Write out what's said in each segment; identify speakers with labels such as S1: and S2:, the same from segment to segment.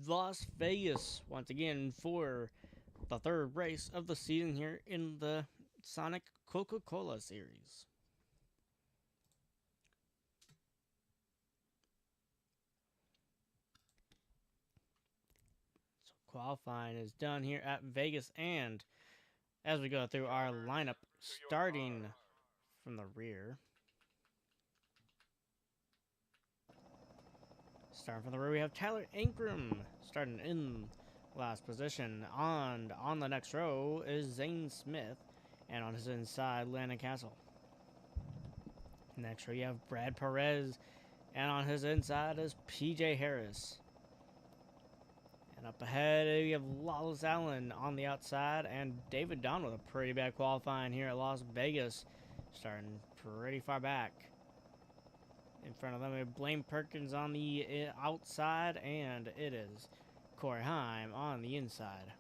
S1: Las Vegas once again for the third race of the season here in the Sonic Coca-Cola series. So qualifying is done here at Vegas, and as we go through our lineup, starting from the rear. Starting from the rear, we have Tyler Ankrum starting in last position. On the next row is Zane Smith, and on his inside, Landon Castle. Next row, you have Brad Perez, and on his inside is PJ Harris. And up ahead, you have Lawless Allen on the outside, and David Dunn with a pretty bad qualifying here at Las Vegas, starting pretty far back. In front of them, we have Blaine Perkins on the outside, and it is Corey Heim on the inside.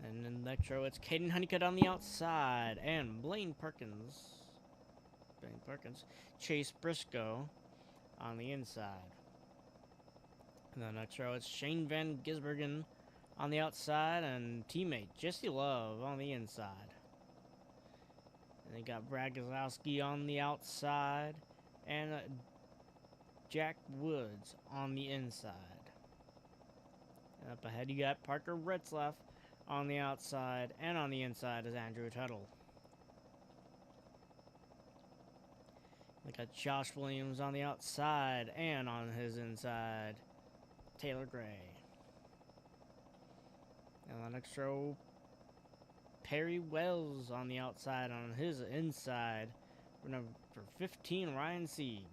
S1: And in the next row, it's Caden Honeycutt on the outside, and Blaine Perkins, Chase Briscoe on the inside. In the next row, it's Shane Van Gisbergen on the outside, and teammate Jesse Love on the inside. And they got Brad Gazowski on the outside, and Jack Woods on the inside. And up ahead, you got Parker Retzlaff on the outside, and on the inside is Andrew Tuttle. We got Josh Williams on the outside, and on his inside, Taylor Gray. And on the next row, Perry Wells on the outside. On his inside, for number 15, Ryan Sieg.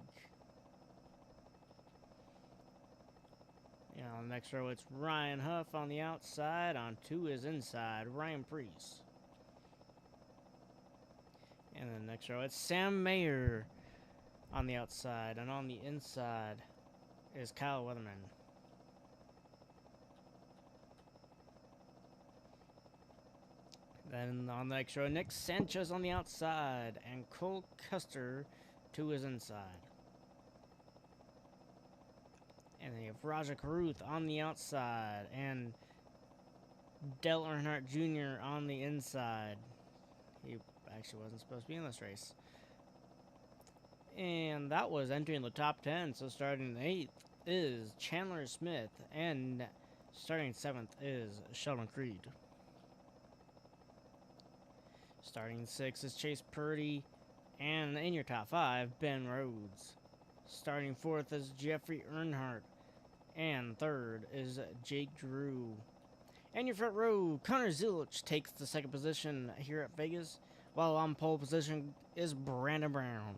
S1: And on the next row, it's Ryan Huff on the outside. On to his inside, Ryan Priest. And then the next row, it's Sam Mayer on the outside. And on the inside is Kyle Weatherman. Then on the next row, Nick Sanchez on the outside, and Cole Custer to his inside. And then you have Raja Karuth on the outside, and Dale Earnhardt Jr. on the inside. He actually wasn't supposed to be in this race. And that was entering the top 10, so starting 8th is Chandler Smith, and starting 7th is Sheldon Creed. Starting 6th is Chase Purdy, and in your top 5, Ben Rhodes. Starting 4th is Jeffrey Earnhardt, and 3rd is Jake Drew. And your front row, Connor Zilich takes the 2nd position here at Vegas, while on pole position is Brandon Brown.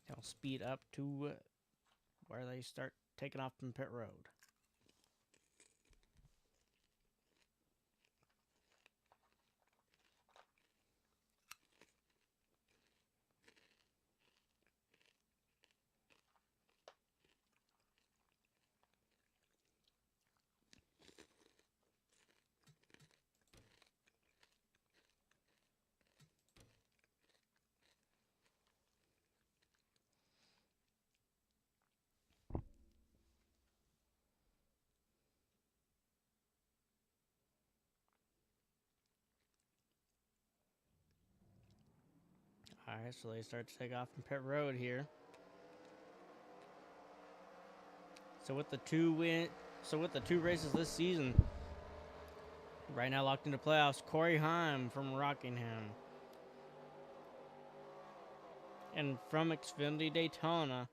S1: They'll speed up to where they start taking off from pit road. Alright, so they start to take off from pit road here. So with the two races this season, right now locked into playoffs, Corey Heim from Rockingham. And from Xfinity Daytona,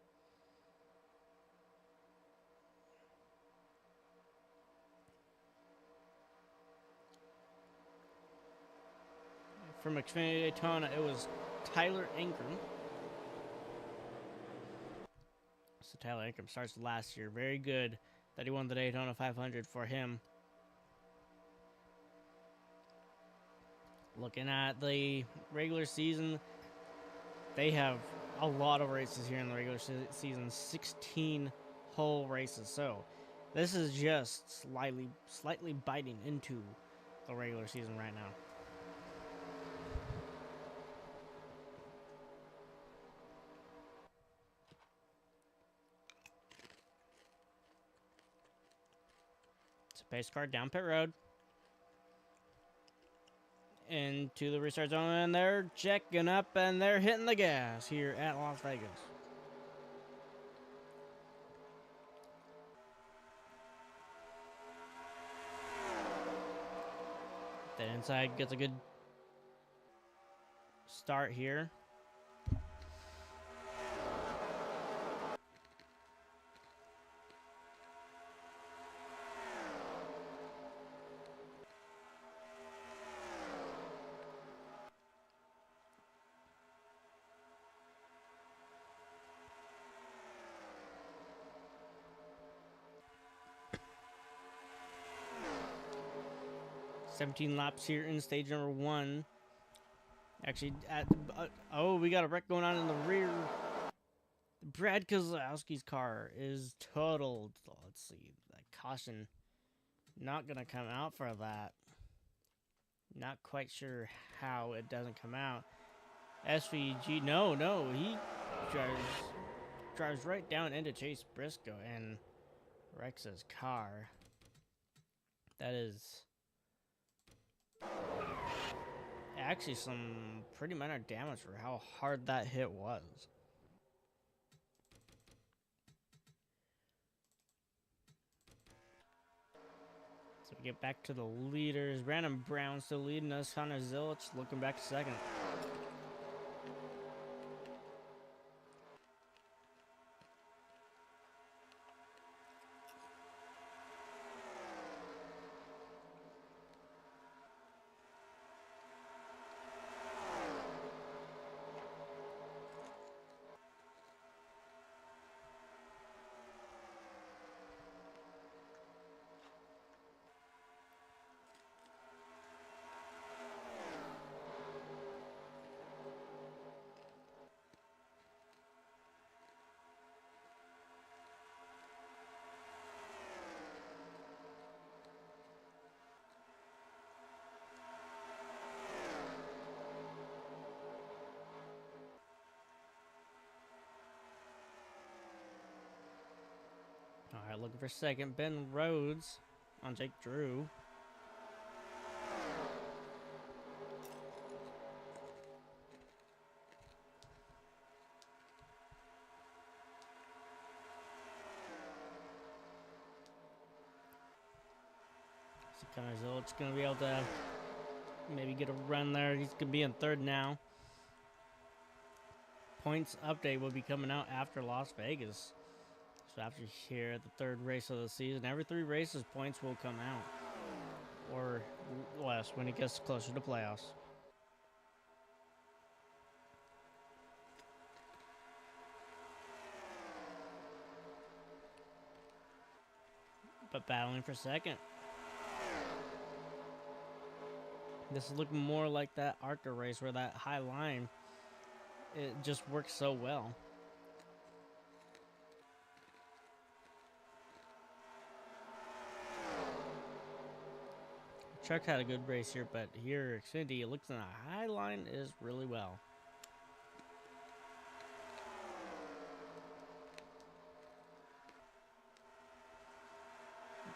S1: it was Tyler Ankrum. So Tyler Ankrum starts last year. Very good that he won the Daytona 500 for him. Looking at the regular season, they have a lot of races here in the regular season. 16 whole races. So this is just slightly biting into the regular season right now. Pace car down pit road. Into the restart zone, and they're checking up, and they're hitting the gas here at Las Vegas. That inside gets a good start here. "17 laps here in stage number 1. Actually, oh, we got a wreck going on in the rear. Brad Keselowski's car is totaled. Let's see, that caution not gonna come out for that. Not quite sure how it doesn't come out. SVG, no, he drives right down into Chase Briscoe and wrecks his car. That is actually some pretty minor damage for how hard that hit was. So we get back to the leaders. Brandon Brown still leading us. Connor Zillich looking back to second. All right, looking for second. Ben Rhodes on Jake Drew. So Connor Zillich's going to be able to maybe get a run there. He's going to be in third now. Points update will be coming out after Las Vegas. So after here, the third race of the season, every 3 races, points will come out. Or less when it gets closer to playoffs. But battling for second. This is looking more like that ARCA race where that high line, it just works so well. Truck had a good race here, but here Xfinity, it looks in a high line is really well.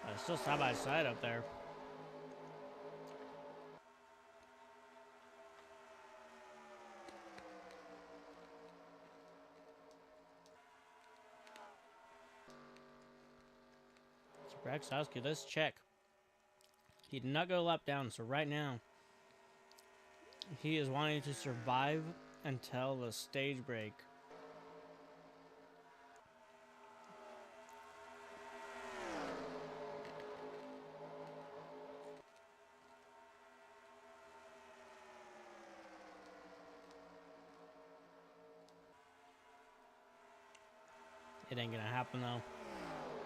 S1: But it's still side by side up there. So Brad Keselowski, let's check. He did not go a lap down, so right now he is wanting to survive until the stage break. It ain't gonna happen though.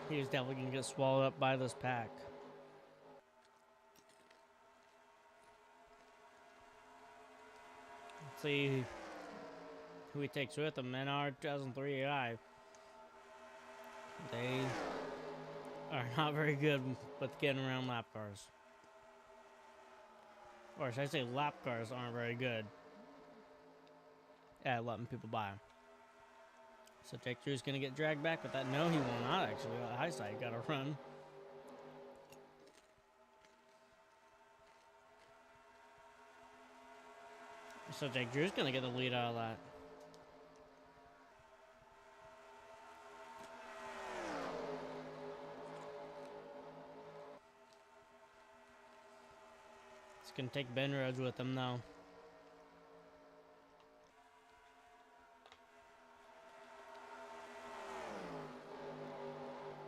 S1: He's definitely gonna get swallowed up by this pack. Let's see who he takes with him in our 2003 AI. They are not very good with getting around lap cars. Or should I say lap cars aren't very good at letting people by. So Jake Drew's going to get dragged back with that. No, he will not actually. High side got to run. So Jake Drew's gonna get the lead out of that. It's gonna take Ben Rhodes with him though.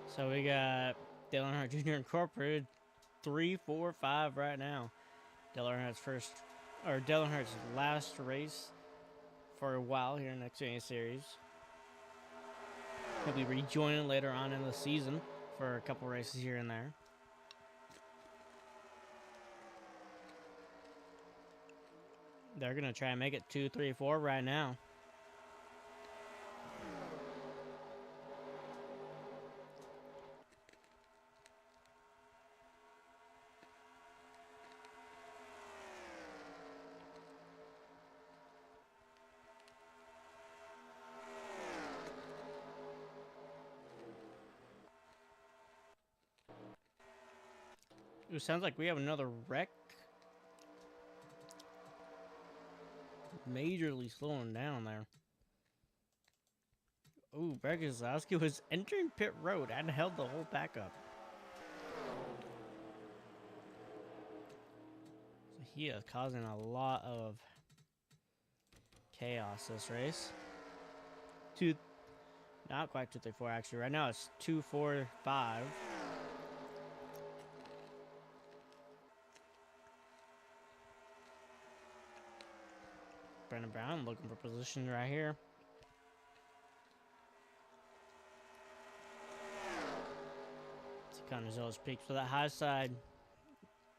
S1: So we got Dale Earnhardt Jr. Incorporated 3, 4, 5 right now. Dale Earnhardt's last race for a while here in the Xfinity Series. He'll be rejoining later on in the season for a couple races here and there. They're gonna try and make it 2, 3, 4 right now. It sounds like we have another wreck. Majorly slowing down there. Ooh, Brad Keselowski was entering pit road and held the whole pack up. So he is causing a lot of chaos this race. Not quite 2, 3, 4 actually. Right now it's 2, 4, 5. Brandon Brown looking for position right here. Connor's peaks for that high side.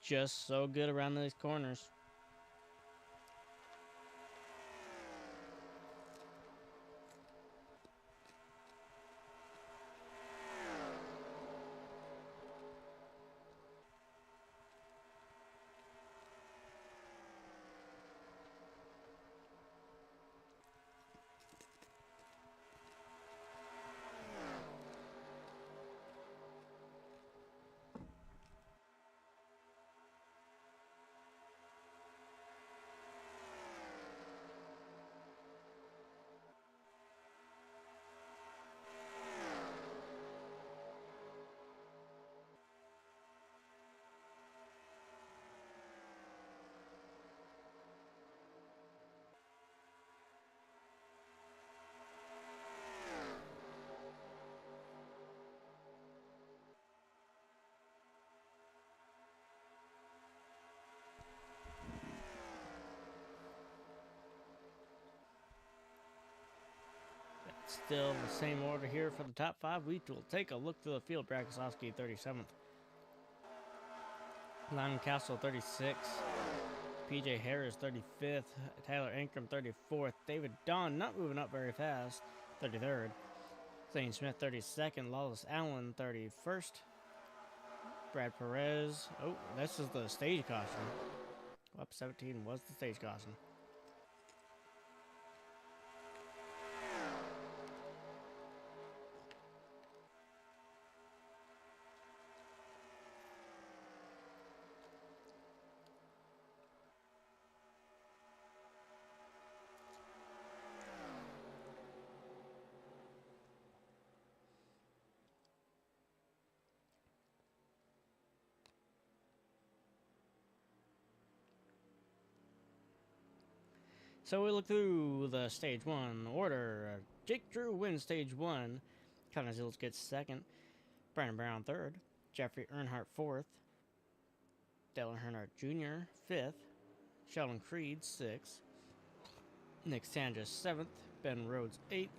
S1: Just so good around these corners. Still the same order here for the top 5. We will take a look through the field. Brad Keselowski 37th. Lyman Castle 36th. PJ Harris 35th. Tyler Ankrum 34th. David Don not moving up very fast. 33rd. Zane Smith 32nd. Lawless Allen 31st. Brad Perez. Oh, this is the stage caution. Lap 17 was the stage caution. So we look through the stage 1 order. Jake Drew wins stage 1. Connor Zills gets 2nd. Brandon Brown 3rd. Jeffrey Earnhardt 4th. Dale Earnhardt Jr. 5th. Sheldon Creed 6th. Nick Sanders 7th. Ben Rhodes 8th.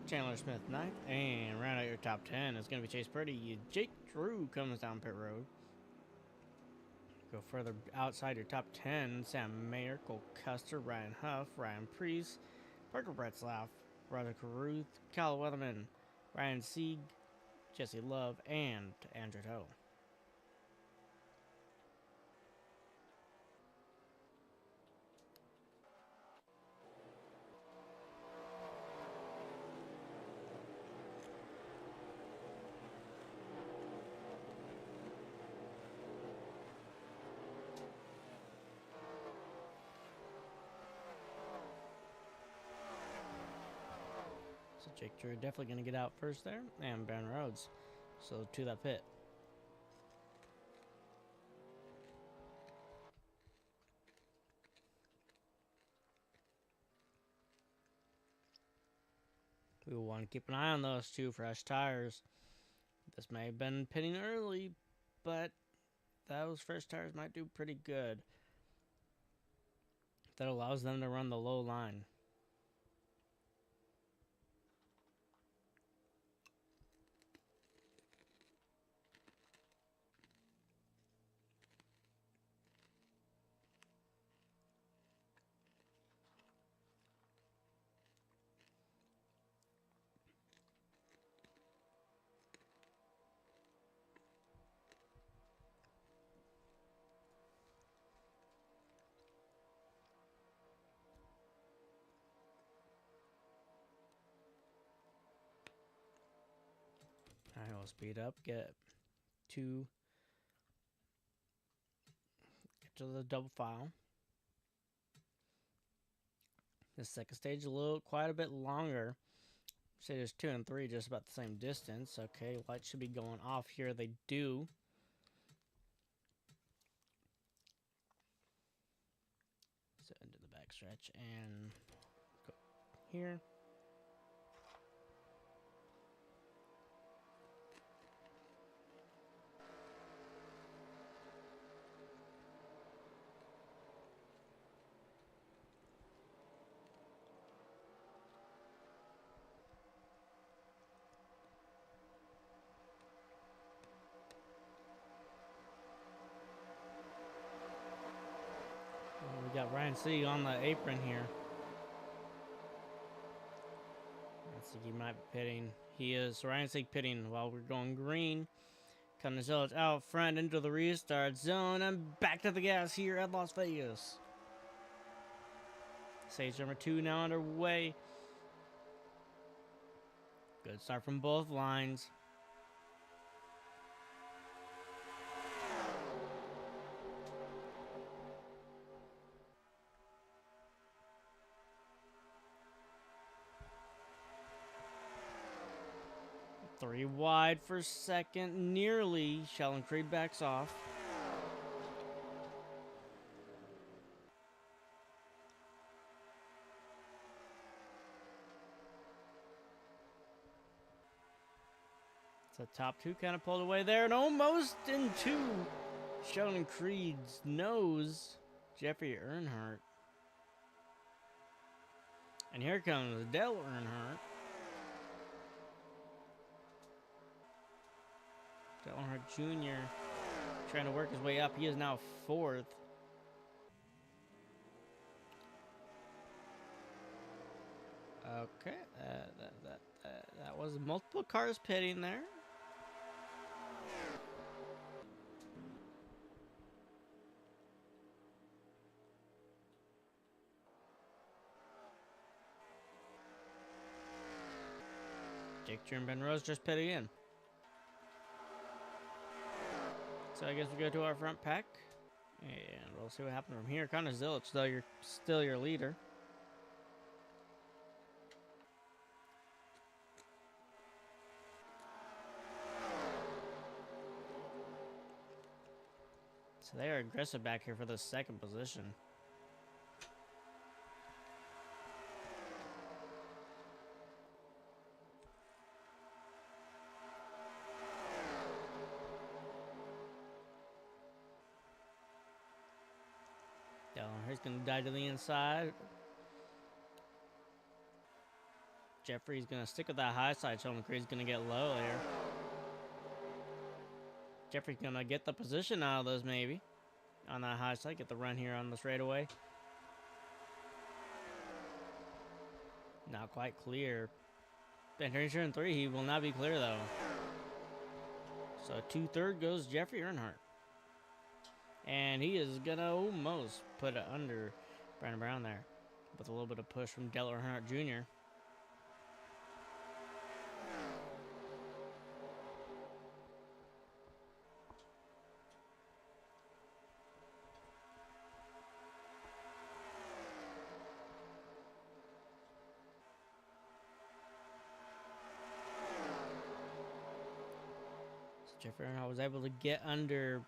S1: Chandler Smith 9th. And round out your top 10 is going to be Chase Purdy. Jake Drew comes down pit road. Go further outside your top 10, Sam Mayer, Cole Custer, Ryan Huff, Ryan Preece, Parker Bretzlaff, Roger Caruth, Kyle Weatherman, Ryan Sieg, Jesse Love, and Andrew Tuttle. Jake Drew definitely going to get out first there, and Ben Rhodes. So to that pit. We will want to keep an eye on those two fresh tires. This may have been pitting early, but those fresh tires might do pretty good. That allows them to run the low line. Alright, we'll speed up, get to the double file. The second stage quite a bit longer. Stages 2 and 3 just about the same distance. Okay, lights should be going off here. They do. So into the backstretch and go here. We got Ryan Sieg on the apron here. Let's see, he might be pitting. He is. Ryan Sieg pitting while we're going green. Conazillich out front into the restart zone and back to the gas here at Las Vegas. Stage number 2 now underway. Good start from both lines. Three wide for second, nearly. Sheldon Creed backs off. The top two kind of pulled away there and almost into Sheldon Creed's nose, Jeffrey Earnhardt. And here comes Dale Earnhardt. Dale Earnhardt Jr. trying to work his way up. He is now 4th. Okay, that was multiple cars pitting there. Jake Drew and Ben Rose just pitting in. So I guess we go to our front pack, and we'll see what happens from here. Conazillich, though, you're still your leader. So they are aggressive back here for the second position. He's going to dive to the inside. Jeffrey's going to stick with that high side. Sheldon Creed's going to get low there. Jeffrey's going to get the position out of those maybe. On that high side. Get the run here on the straightaway. Not quite clear. Entering turn 3. He will not be clear though. So 2/3 goes Jeffrey Earnhardt. And he is going to almost put it under Brandon Brown there. With a little bit of push from Dale Earnhardt Jr. Jeffrey Earnhardt was able to get under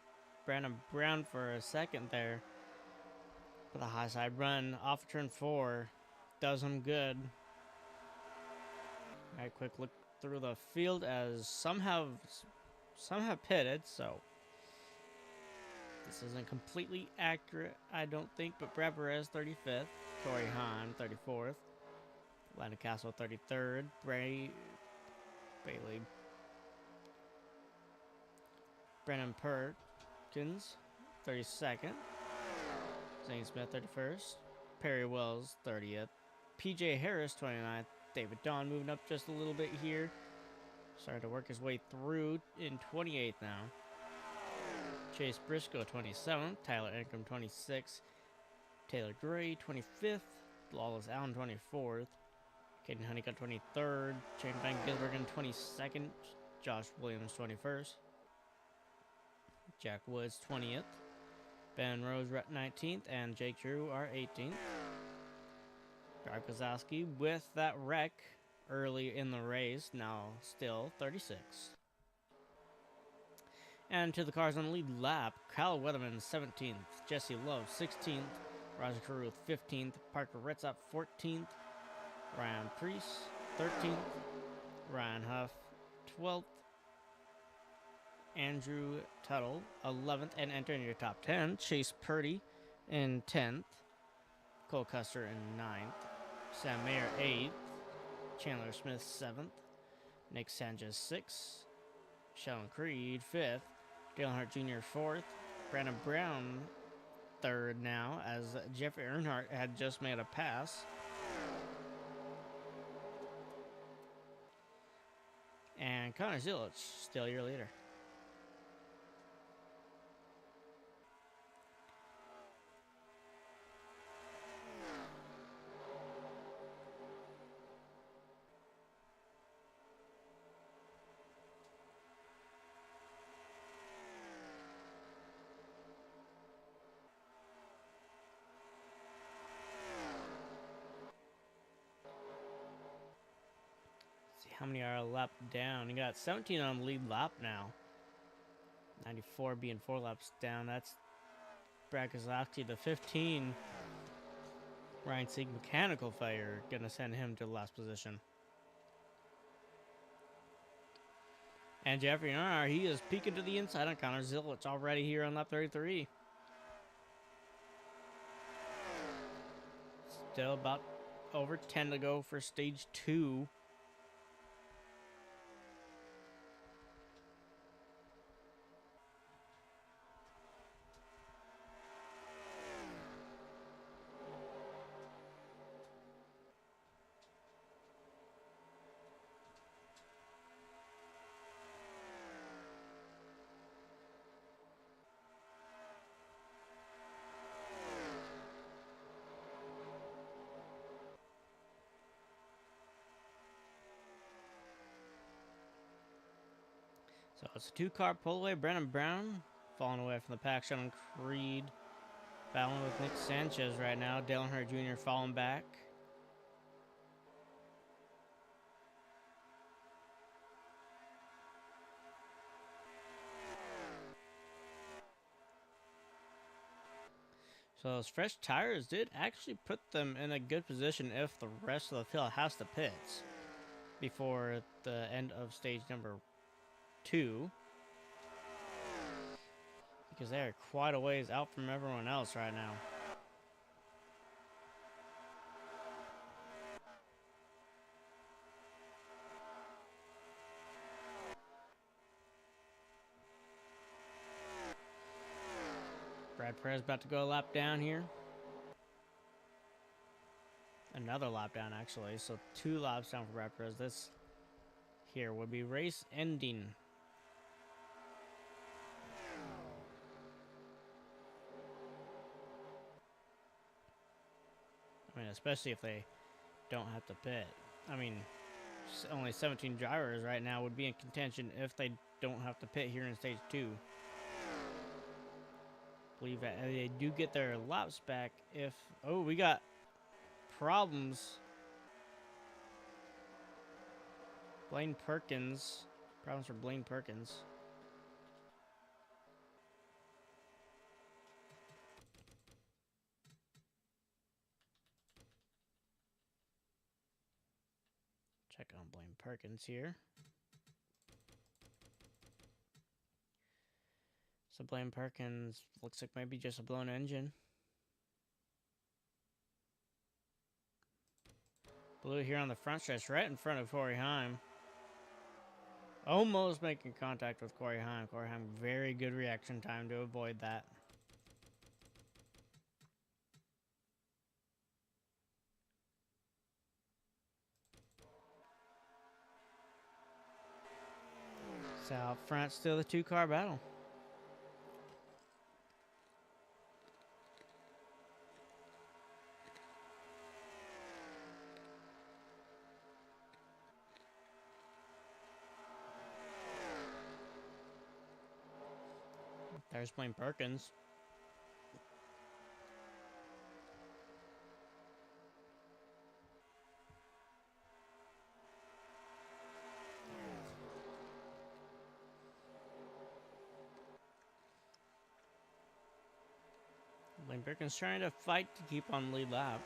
S1: Brandon Brown for a second there. But the high side run off of turn 4 does him good. Alright, quick look through the field as some have pitted, so this isn't completely accurate, I don't think, but Brad Perez 35th, Corey Hahn 34th, Landon Castle 33rd, Bailey, Brennan Perkins 32nd, Zane Smith 31st, Perry Wells 30th, PJ Harris 29th, David Don moving up just a little bit here, starting to work his way through in 28th now. Chase Briscoe 27th, Tyler Ankrum 26th, Taylor Gray 25th, Lawless Allen 24th, Caden Honeycutt 23rd, Shane Van Gisbergen 22nd, Josh Williams 21st, Jack Woods 20th, Ben Rose 19th, and Jake Drew are 18th. Brad Kozlowski with that wreck early in the race, now still 36th. And to the cars on the lead lap, Kyle Weatherman 17th, Jesse Love 16th, Roger Caruth 15th, Parker Ritzop 14th, Ryan Preece 13th, Ryan Huff 12th, Andrew Tuttle 11th, and entering your top 10, Chase Purdy in 10th, Cole Custer in 9th, Sam Mayer 8th, Chandler Smith 7th, Nick Sanchez 6th, Sheldon Creed 5th, Dale Earnhardt Jr. 4th, Brandon Brown 3rd now, as Jeffrey Earnhardt had just made a pass. And Connor Zilich still your leader. How many are a lap down? You got 17 on the lead lap now. 94 being 4 laps down. That's Brad Kozlowski. The 15, Ryan Sieg mechanical failure, gonna send him to the last position. And Jeffrey Earnhardt, he is peeking to the inside on Connor Zilich already here on lap 33. Still about over 10 to go for stage 2. So it's a 2-car pull away. Brandon Brown falling away from the pack. Sheldon Creed battling with Nick Sanchez right now. Dale Earnhardt Jr. falling back. So those fresh tires did actually put them in a good position if the rest of the field has to pit before the end of stage number 2. Because they are quite a ways out from everyone else right now. Brad Perez about to go a lap down here. Another lap down, actually. So 2 laps down for Brad Perez. This here would be race ending. I mean, especially if they don't have to pit. I mean, only 17 drivers right now would be in contention if they don't have to pit here in stage 2. Believe that they do get their laps back if... Oh, we got problems. Blaine Perkins. Problems for Blaine Perkins. Check on Blaine Perkins here. So Blaine Perkins looks like maybe just a blown engine. Blue here on the front stretch, right in front of Corey Heim. Almost making contact with Corey Heim. Corey Heim, very good reaction time to avoid that. So out front, still the two-car battle. There's Blaine Perkins. Blaine Perkins trying to fight to keep on lead lap.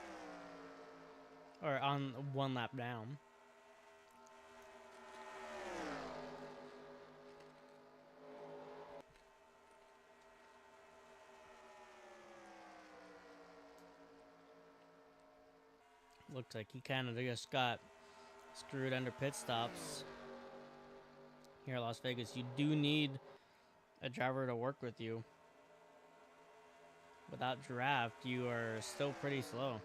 S1: Or on one lap down. Looks like he kind of just got screwed under pit stops. Here at Las Vegas, you do need a driver to work with you. Without draft, you are still pretty slow.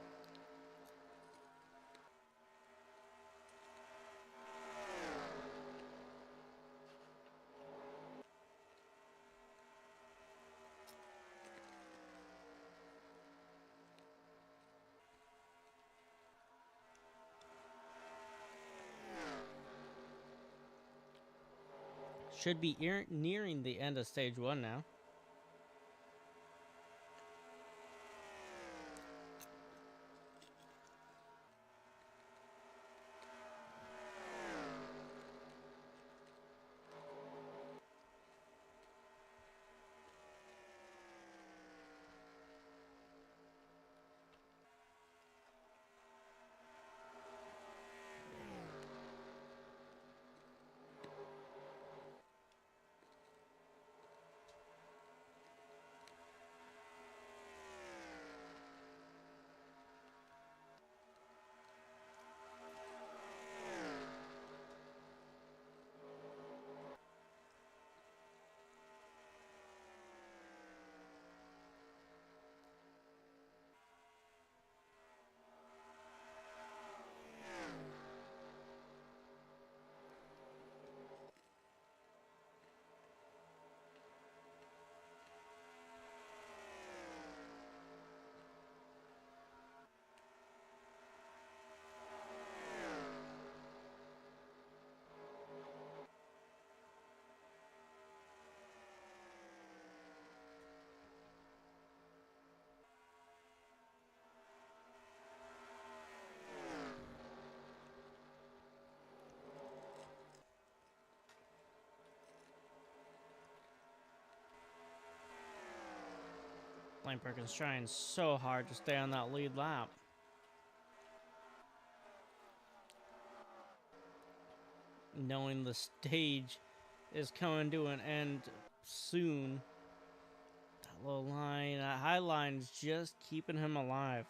S1: Should be nearing the end of stage 1 now. Blaine Perkins trying so hard to stay on that lead lap. Knowing the stage is coming to an end soon. That low line, that high line is just keeping him alive.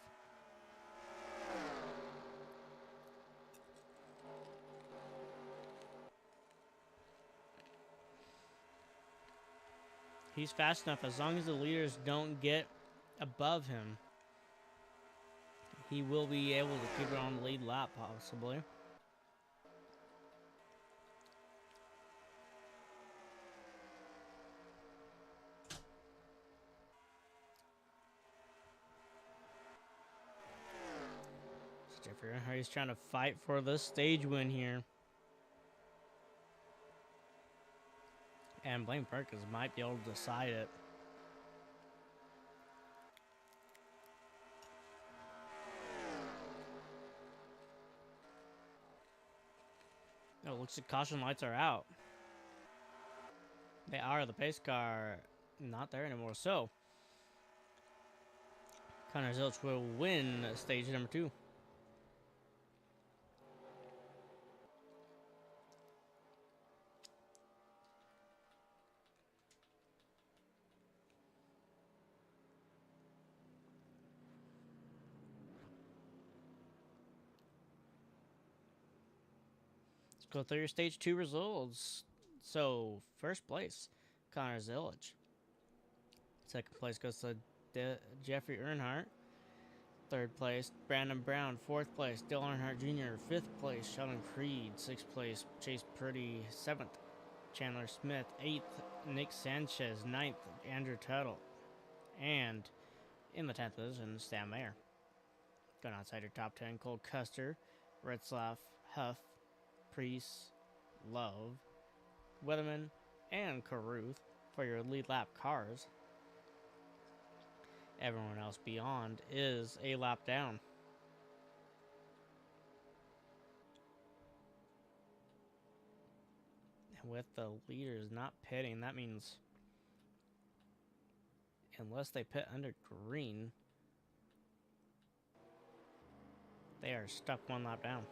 S1: He's fast enough as long as the leaders don't get above him. He will be able to keep it on the lead lap, possibly. Jeffrey Earnhardt's trying to fight for the stage win here. And Blaine Perkins might be able to decide it. No, looks like caution lights are out. They are. The pace car not there anymore. So, Connor Zilch will win stage number 2. Go through your stage 2 results. So, first place, Connor Zillage. Second place goes to Jeffrey Earnhardt. Third place, Brandon Brown. Fourth place, Dale Earnhardt Jr. Fifth place, Sheldon Creed. Sixth place, Chase Purdy. Seventh, Chandler Smith. Eighth, Nick Sanchez. Ninth, Andrew Tuttle. And in the 10th position, Sam Mayer. Going outside your top 10, Cole Custer, Retzlaff, Huff, Priest, Love, Weatherman, and Caruth for your lead lap cars. Everyone else beyond is a lap down. And with the leaders not pitting, that means unless they pit under green, they are stuck one lap down.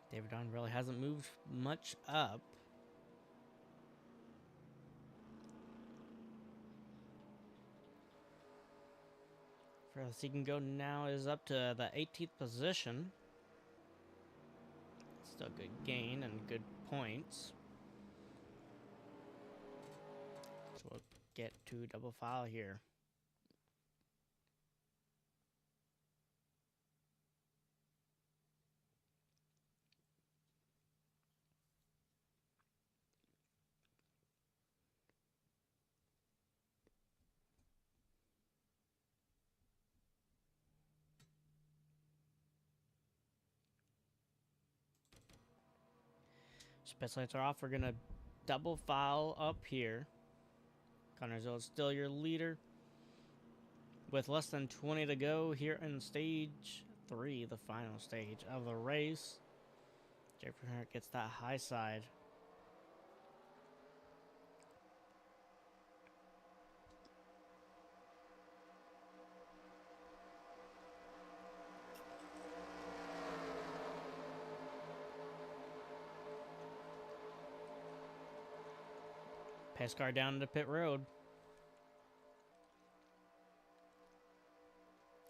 S1: David Don really hasn't moved much up. Furthest he can go now is up to the 18th position. Still good gain and good points. So we'll get to double file here. Special lights are off. We're going to double file up here. Connor Zill is still your leader. With less than 20 to go here in stage 3, the final stage of the race. Jeffrey Hart gets that high side. Pace car down into pit road.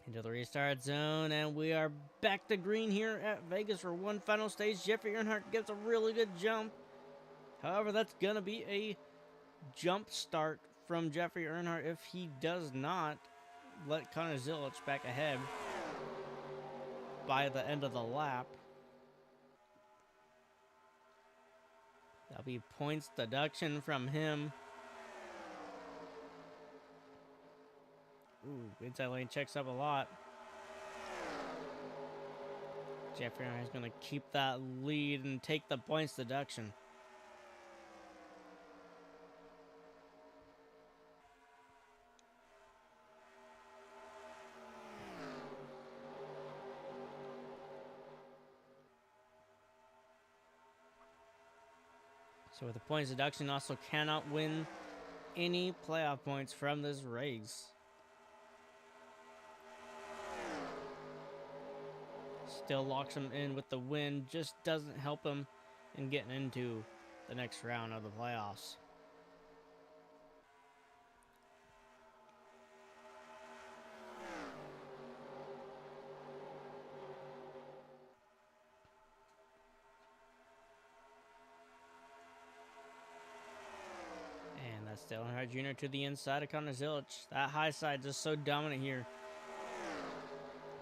S1: Into the restart zone, and we are back to green here at Vegas for one final stage. Jeffrey Earnhardt gets a really good jump. However, that's going to be a jump start from Jeffrey Earnhardt if he does not let Connor Zillage back ahead by the end of the lap. That'll be points deduction from him. Ooh, inside lane checks up a lot. Jeffrey Earnhardt is going to keep that lead and take the points deduction. So with the points deduction, also cannot win any playoff points from this race. Still locks him in with the win, just doesn't help him in getting into the next round of the playoffs. And that's Dale Earnhardt Jr. to the inside of Connor Zillage. That high side just so dominant here.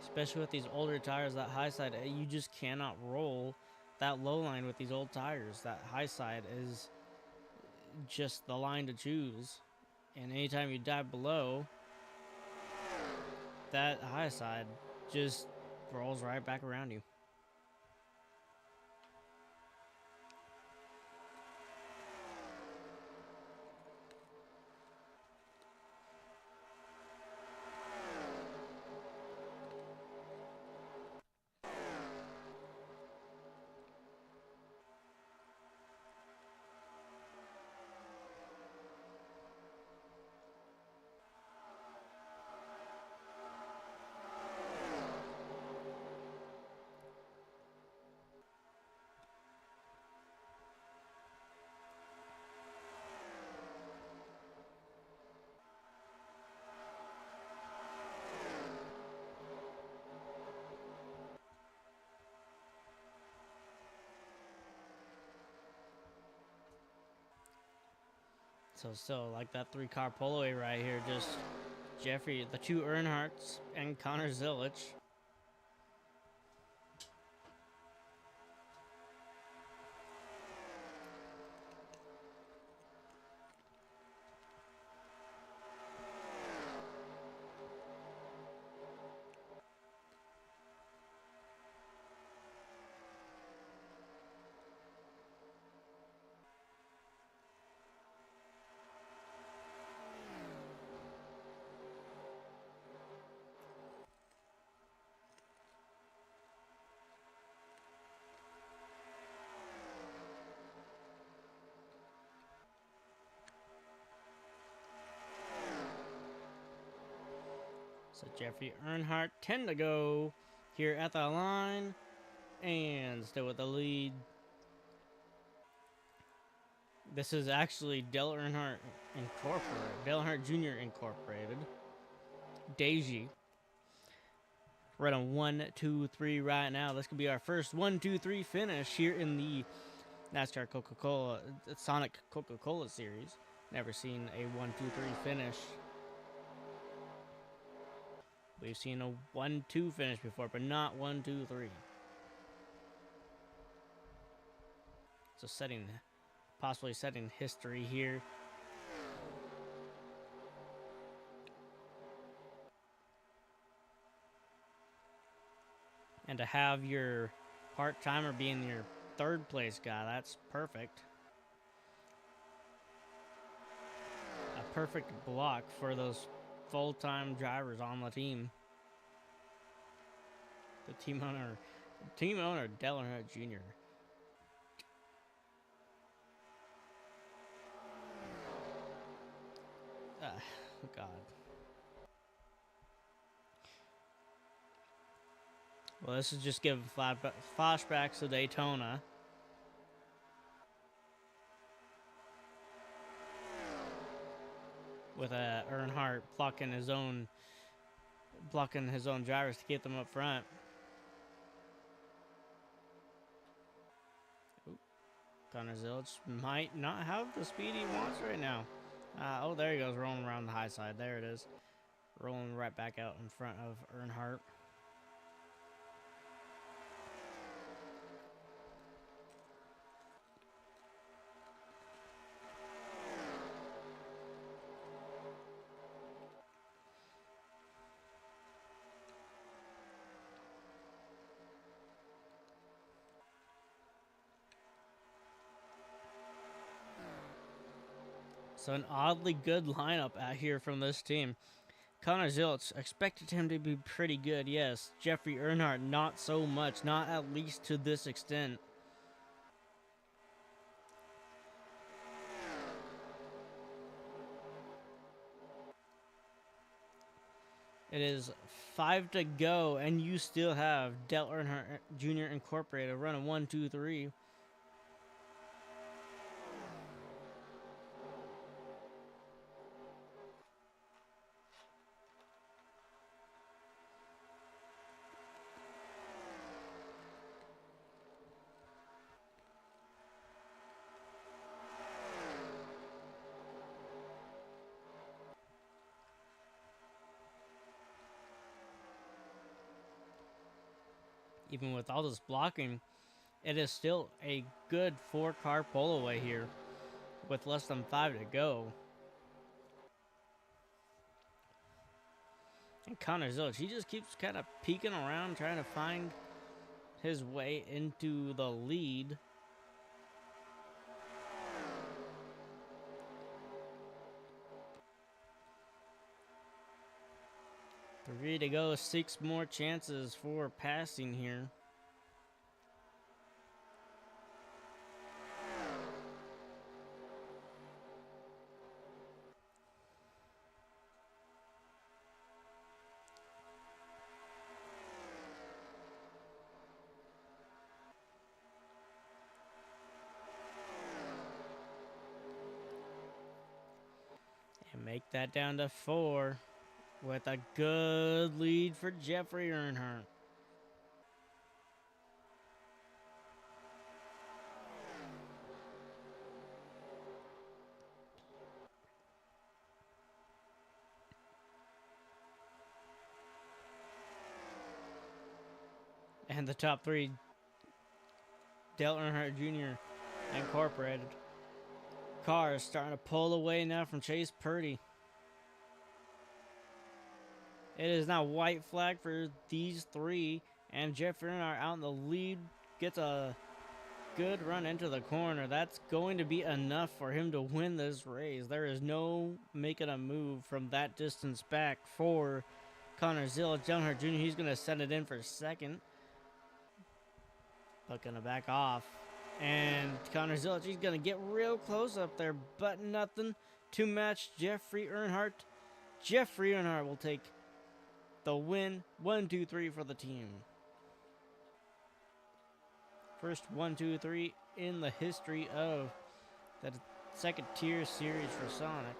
S1: Especially with these older tires, that high side, you just cannot roll that low line with these old tires. That high side is just the line to choose. And anytime you dive below, that high side just rolls right back around you. So still like that 3-car polo right here. Just Jeffrey, the 2 Earnhardts, and Connor Zilic. So Jeffrey Earnhardt 10 to go here at the line, and still with the lead. This is actually Dale Earnhardt Incorporated, Dale Earnhardt Jr. Incorporated. Deji. We're at a 1, 2, 3 right now. This could be our first 1, 2, 3 finish here in the NASCAR Coca-Cola, Sonic Coca-Cola series. Never seen a 1, 2, 3 finish. We've seen a 1, 2 finish before, but not 1, 2, 3. So possibly setting history here. And to have your part-timer being your 3rd place guy, that's perfect. A perfect block for those full-time drivers on the team. The team owner, Dale Earnhardt Jr. God. Well, this is just giving flashbacks to Daytona. With Earnhardt blocking his own drivers to get them up front. Ooh, Connor Zilic might not have the speed he wants right now. Oh, there he goes, rolling around the high side. There it is. Rolling right back out in front of Earnhardt. So an oddly good lineup out here from this team. Connor Zilic, expected him to be pretty good, yes. Jeffrey Earnhardt, not so much, not at least to this extent. It is 5 to go, and you still have Dale Earnhardt Jr. Incorporated running 1, 2, 3. Even with all this blocking, it is still a good 4-car pole away here with less than 5 to go. And Connor Zilic, he just keeps kind of peeking around, trying to find his way into the lead. Three to go, 6 more chances for passing here. And make that down to 4 with a good lead for Jeffrey Earnhardt. And the top three, Dale Earnhardt Jr. Incorporated. Cars starting to pull away now from Chase Purdy. It is now white flag for these three, and Jeff Earnhardt out in the lead gets a good run into the corner. That's going to be enough for him to win this race. There is no making a move from that distance back for Connor Zillich. Earnhardt Jr., he's going to send it in for second, but going to back off. And Connor Zillich, he's going to get real close up there, but nothing to match Jeffrey Earnhardt. Jeffrey Earnhardt will take the win. 1, 2, 3 for the team. First 1, 2, 3 in the history of the second tier series for Sonic.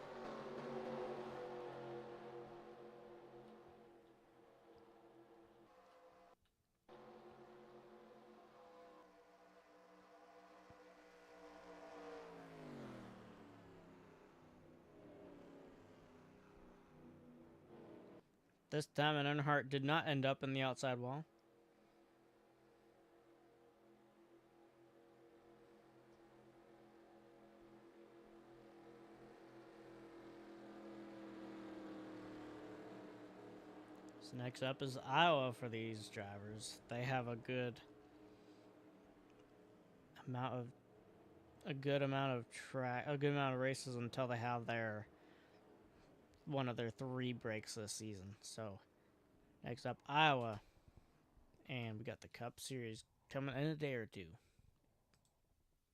S1: This time, an Earnhardt did not end up in the outside wall. So next up is Iowa for these drivers. They have a good amount of races until they have one of their 3 breaks this season. So next up, Iowa. And we got the Cup Series coming in a day or two.